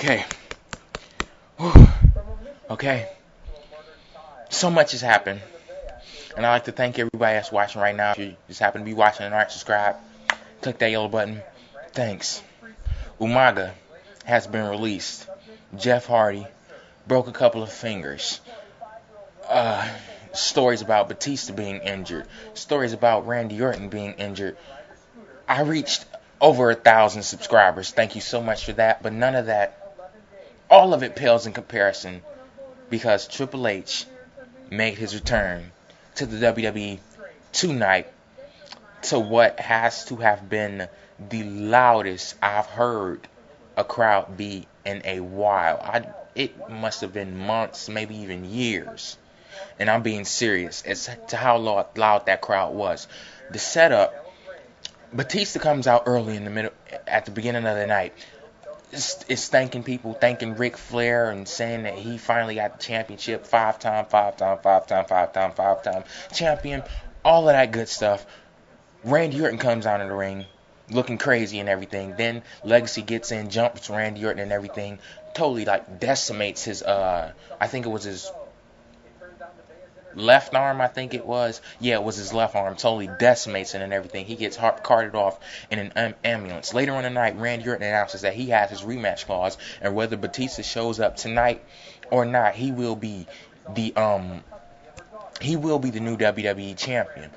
Okay. Whew. Okay. So much has happened. And I'd like to thank everybody that's watching right now. If you just happen to be watching and aren't subscribed, click that yellow button. Thanks. Umaga has been released. Jeff Hardy broke a couple of fingers. Stories about Batista being injured. Stories about Randy Orton being injured. I reached over 1,000 subscribers. Thank you so much for that. But none of that, all of it pales in comparison because Triple H made his return to the WWE tonight to what has to have been the loudest I've heard a crowd be in a while. It must have been months, maybe even years. And I'm being serious as to how loud that crowd was. The setup, Batista comes out early in the middle, at the beginning of the night. It's thanking people, thanking Ric Flair, and saying that he finally got the championship, five-time champion, all of that good stuff. Randy Orton comes out in the ring, looking crazy and everything. Then Legacy gets in, jumps Randy Orton and everything, totally decimates his, I think it was his left arm, I think it was. Yeah, it was his left arm. Totally decimates it and everything. He gets carted off in an ambulance. Later on the night, Randy Orton announces that he has his rematch clause, and whether Batista shows up tonight or not, he will be the new WWE champion.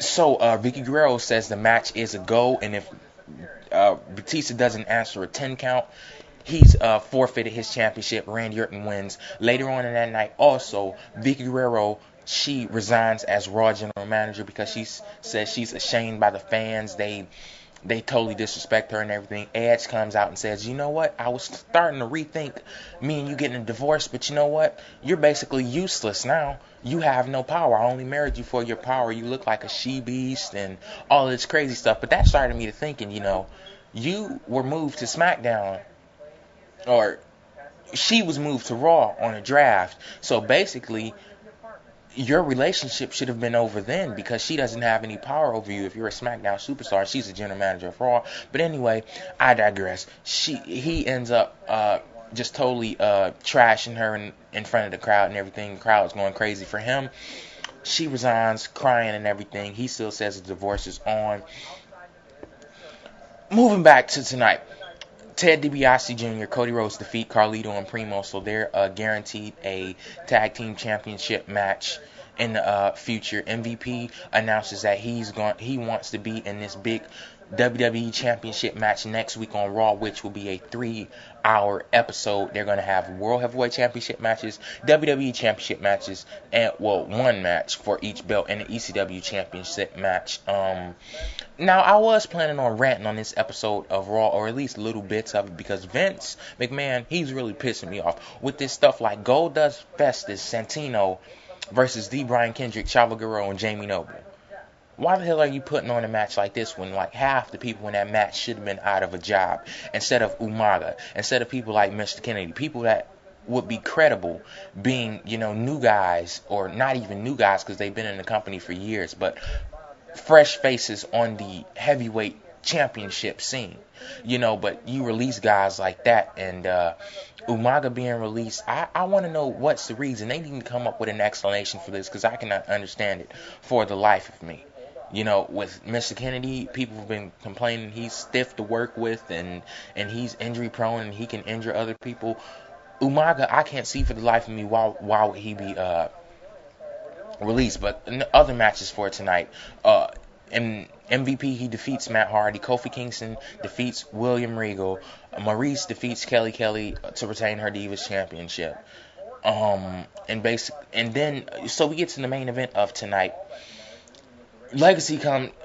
So Vickie Guerrero says the match is a go, and if Batista doesn't answer a 10 count, he's forfeited his championship. Randy Orton wins. Later on in that night, also, Vickie Guerrero, she resigns as Raw general manager because she says she's ashamed by the fans. They totally disrespect her and everything. Edge comes out and says, you know what? I was starting to rethink me and you getting a divorce, but you know what? You're basically useless now. You have no power. I only married you for your power. You look like a she-beast and all this crazy stuff. But that started me to thinking, you were moved to SmackDown, or she was moved to Raw on a draft. So basically, your relationship should have been over then because she doesn't have any power over you if you're a SmackDown superstar. She's a general manager of Raw. But anyway, I digress. He ends up just totally trashing her in front of the crowd and everything. The crowd is going crazy for him. She resigns, crying and everything. He still says the divorce is on. Moving back to tonight. Ted DiBiase Jr., Cody Rhodes defeat Carlito and Primo, so they're guaranteed a tag team championship match in the future. MVP announces that he wants to be in this big WWE championship match next week on Raw, which will be a 3-hour episode. They're going to have World Heavyweight Championship matches, WWE Championship matches, and one match for each belt, and the ECW Championship match. Now, I was planning on ranting on this episode of Raw, or at least little bits of it, because Vince McMahon, he's really pissing me off with this stuff like Goldust, Festus, Santino versus Bryan Kendrick, Chavo Guerrero, and Jamie Noble. Why the hell are you putting on a match like this when like half the people in that match should have been out of a job? Instead of Umaga, instead of people like Mr. Kennedy, people that would be credible being, new guys, or not even new guys because they've been in the company for years, but fresh faces on the heavyweight championship scene. But you release guys like that, and Umaga being released, I want to know what's the reason. They need to come up with an explanation for this because I cannot understand it for the life of me. With Mr. Kennedy, people have been complaining he's stiff to work with and he's injury prone and he can injure other people. Umaga, I can't see for the life of me why would he be released. But in the other matches for tonight, in MVP, he defeats Matt Hardy. Kofi Kingston defeats William Regal. Maryse defeats Kelly to retain her Divas Championship. So we get to the main event of tonight. Legacy Priceless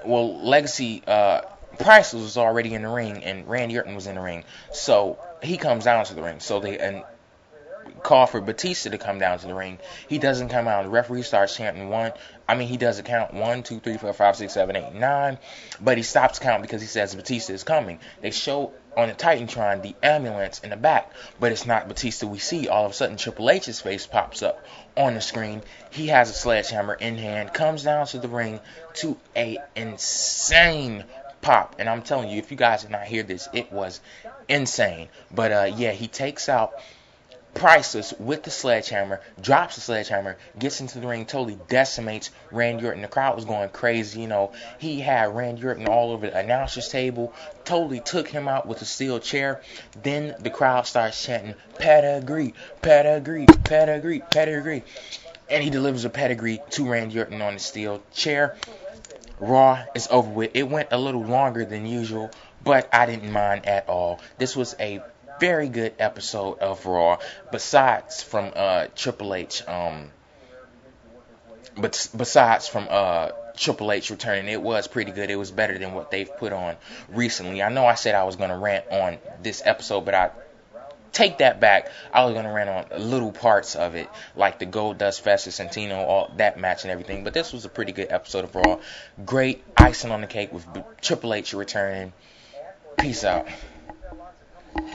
was already in the ring, and Randy Orton was in the ring. So he comes down to the ring. So they call for Batista to come down to the ring. He doesn't come out. The referee starts chanting he does a count 1, 2, 3, 4, 5, 6, 7, 8, 9. But he stops count because he says Batista is coming. They show on the Titantron the ambulance in the back, but it's not Batista we see. All of a sudden, Triple H's face pops up on the screen. He has a sledgehammer in hand, comes down to the ring to a insane pop. And I'm telling you, if you guys did not hear this, it was insane. But yeah, he takes out Priceless with the sledgehammer, drops the sledgehammer, gets into the ring, totally decimates Randy Orton. The crowd was going crazy. You know, he had Randy Orton all over the announcer's table, totally took him out with a steel chair. Then the crowd starts chanting, pedigree, pedigree, pedigree, pedigree. And he delivers a pedigree to Randy Orton on the steel chair. Raw is over with. It went a little longer than usual, but I didn't mind at all. This was a very good episode of Raw, besides from Triple H. But besides from Triple H returning, it was pretty good. It was better than what they've put on recently. I know I said I was gonna rant on this episode, but I take that back. I was gonna rant on little parts of it, like the Goldust Festus Santino, all that match and everything. But this was a pretty good episode of Raw. Great icing on the cake with Triple H returning. Peace out.